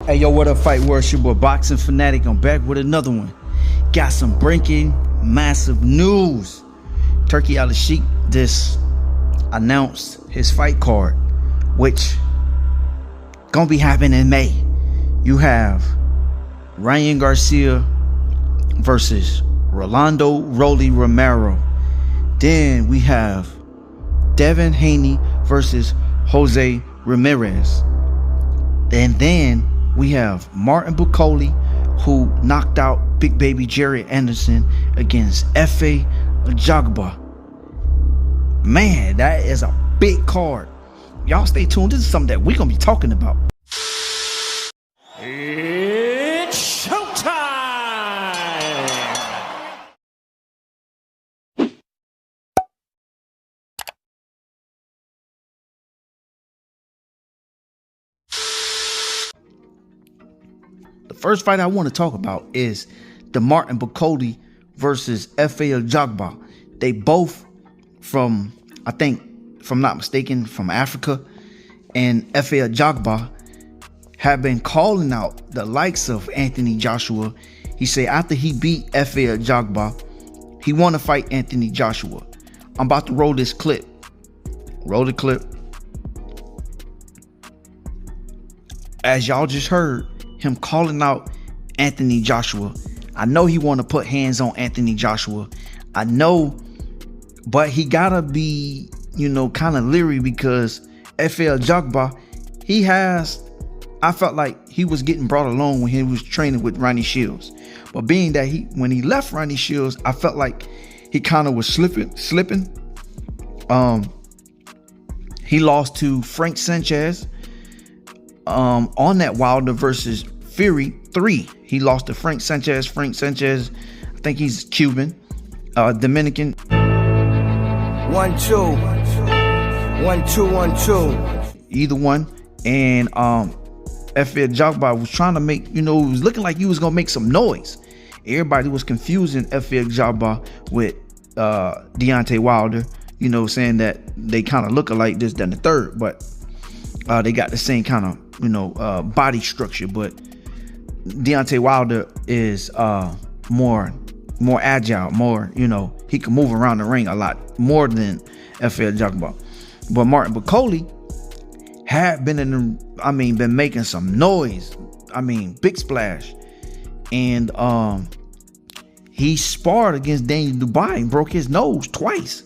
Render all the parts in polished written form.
Hey, yo, what up, Fight World? It's your boy Boxing Fanatic. I'm back with another one. Got some breaking, massive news. Turki Al-Sheikh just announced his fight card, which gonna be happening in May. You have Ryan Garcia versus Rolando Rolly Romero. Then we have Devin Haney versus Jose Ramirez. And then we have Martin Bucoli, who knocked out Big Baby Jerry Anderson against Efe Ajagba. Man, that is a big card. Y'all stay tuned. This is something that we're going to be talking about. It's showtime! The first fight I want to talk about is the Martin Bucoli versus Efe Ajagba. They both from, I think, if I'm not mistaken, from Africa. And Efe Ajagba have been calling out the likes of Anthony Joshua. He said after he beat Efe Ajagba, he want to fight Anthony Joshua. I'm about to roll this clip. Roll the clip. As y'all just heard, him calling out Anthony Joshua. I know he want to put hands on Anthony Joshua. I know, but he gotta be, kind of leery because Efe Ajagba, I felt like he was getting brought along when he was training with Ronnie Shields. But being that when he left Ronnie Shields, I felt like he kind of was slipping. He lost to Frank Sanchez on that Wilder versus Fury 3. He lost to Frank Sanchez. Frank Sanchez, I think he's Cuban, Dominican. 1-2, 1-2. Either one. And Efe Ajagba was trying to make, it was looking like he was gonna make some noise. Everybody was confusing Efe Ajagba with Deontay Wilder, saying that they kind of look alike, this, then the third, but they got the same kind of, body structure. But Deontay Wilder is more agile, more, he can move around the ring a lot more than Efe Ajagba. But Martin Bucoli had been been making some noise. Big splash. And he sparred against Daniel Dubois and broke his nose twice.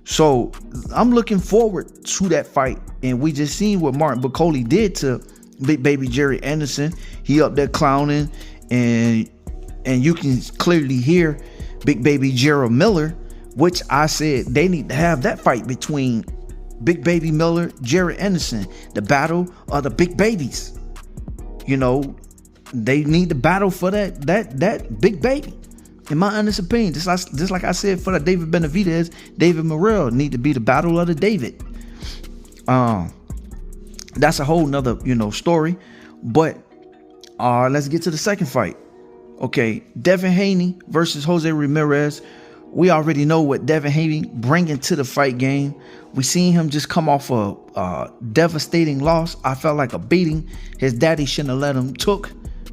So I'm looking forward to that fight. And we just seen what Martin Bucoli did to Big Baby Jerry Anderson. He up there clowning, and you can clearly hear Big Baby Gerald Miller, which I said they need to have that fight between Big Baby Miller, Jerry Anderson, the battle of the big babies. They need to battle for that big baby. In my honest opinion, just like I said for the David Benavidez, David Morrell need to be the battle of the David. That's a whole nother, story. But let's get to the second fight. Okay, Devin Haney versus Jose Ramirez. We already know what Devin Haney bringing to the fight game. We seen him just come off a devastating loss. I felt like a beating. His daddy shouldn't have let him took.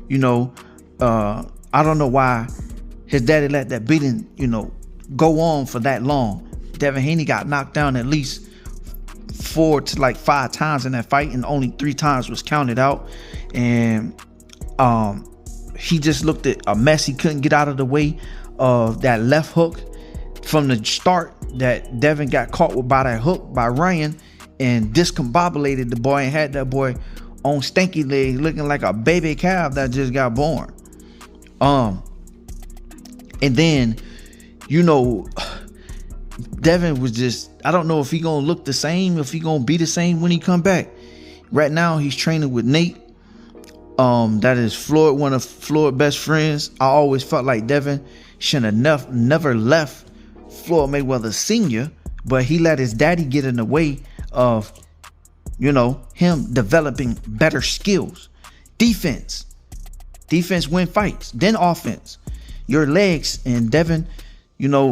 I don't know why his daddy let that beating, go on for that long. Devin Haney got knocked down at least 4 to 5 times in that fight, and only 3 times was counted out. And he just looked at a mess. He couldn't get out of the way of that left hook from the start that Devin got caught with by that hook by Ryan and discombobulated the boy and had that boy on stanky legs looking like a baby calf that just got born. And then, Devin was just, I don't know if he gonna look the same, if he gonna be the same when he come back. Right now, he's training with Nate. That is Floyd, one of Floyd's best friends. I always felt like Devin should have never left Floyd Mayweather Sr., but he let his daddy get in the way of, him developing better skills. Defense win fights, then offense. Your legs. And Devin,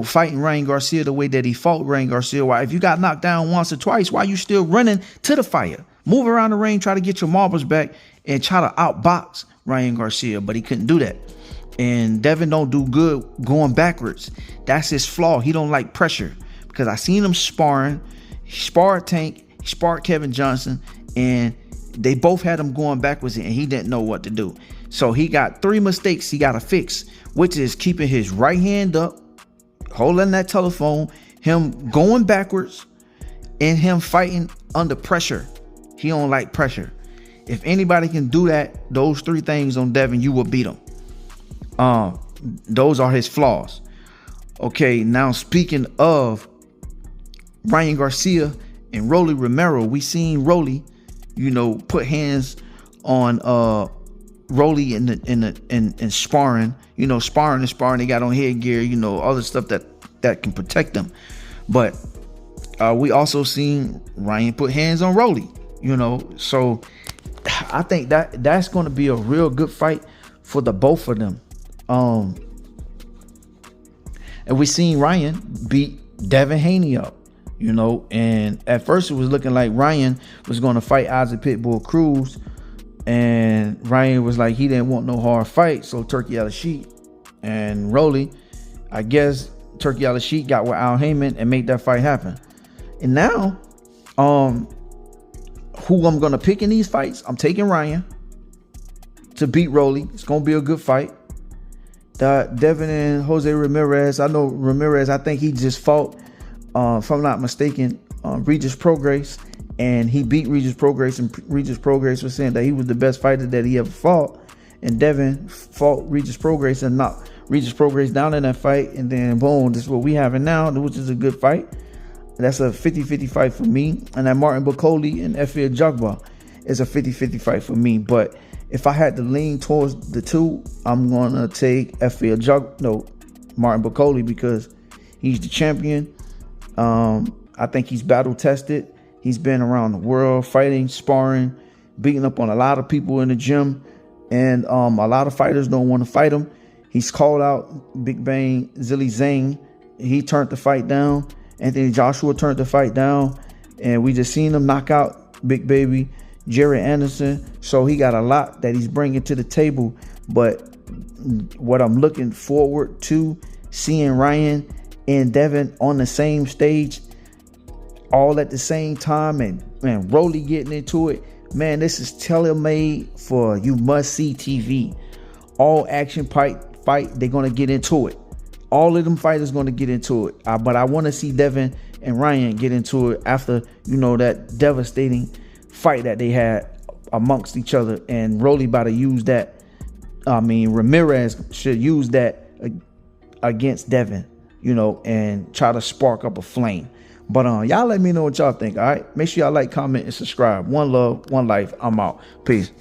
fighting Ryan Garcia the way that he fought Ryan Garcia. Why, if you got knocked down once or twice, why you still running to the fire? Move around the ring, try to get your marbles back, and try to outbox Ryan Garcia, but he couldn't do that. And Devin don't do good going backwards. That's his flaw. He don't like pressure, because I seen him sparring. He sparred Tank, he sparred Kevin Johnson, and they both had him going backwards, and he didn't know what to do. So he got 3 mistakes he got to fix, which is keeping his right hand up, holding that telephone, him going backwards, and him fighting under pressure. He don't like pressure. If anybody can do that, those 3 things on Devin, you will beat him. Those are his flaws. Okay, now speaking of Ryan Garcia and Rolly Romero, we seen Rolly, put hands on Rolly in sparring. Sparring. They got on headgear, other stuff that can protect them. But we also seen Ryan put hands on Rolly. So I think that's going to be a real good fight for the both of them. And we seen Ryan beat Devin Haney up, and at first it was looking like Ryan was going to fight Isaac Pitbull Cruz, and Ryan was like he didn't want no hard fight, so Turkey out of sheet. And Rolly, I guess Turkey out of sheet got with Al Heyman and made that fight happen. And now, who I'm gonna pick in these fights? I'm taking Ryan to beat Rolly. It's gonna be a good fight. Devin and Jose Ramirez. I know Ramirez. I think he just fought, if I'm not mistaken, Regis Prograis, and he beat Regis Prograis. And Regis Prograis was saying that he was the best fighter that he ever fought. And Devin fought Regis Prograis and knocked Regis Prograis down in that fight. And then boom, this is what we having now, which is a good fight. That's a 50-50 fight for me. And that Martin Bakole and Efe Ajagba is a 50-50 fight for me. But if I had to lean towards the two, I'm gonna take Martin Bakole, because he's the champion. I think he's battle tested. He's been around the world fighting, sparring, beating up on a lot of people in the gym, and a lot of fighters don't want to fight him. He's called out Big Bang Zilly Zhang. He turned the fight down. Anthony Joshua turned the fight down, and we just seen him knock out Big Baby Jerry Anderson. So he got a lot that he's bringing to the table. But what I'm looking forward to, seeing Ryan and Devin on the same stage all at the same time, and Rolly getting into it. Man, this is tailor-made for you must-see TV. All action fight, they're going to get into it. All of them fighters going to get into it. But I want to see Devin and Ryan get into it after, that devastating fight that they had amongst each other. And Rolly about to use that. Ramirez should use that against Devin, and try to spark up a flame. But y'all let me know what y'all think, all right? Make sure y'all like, comment, and subscribe. One love, one life. I'm out. Peace.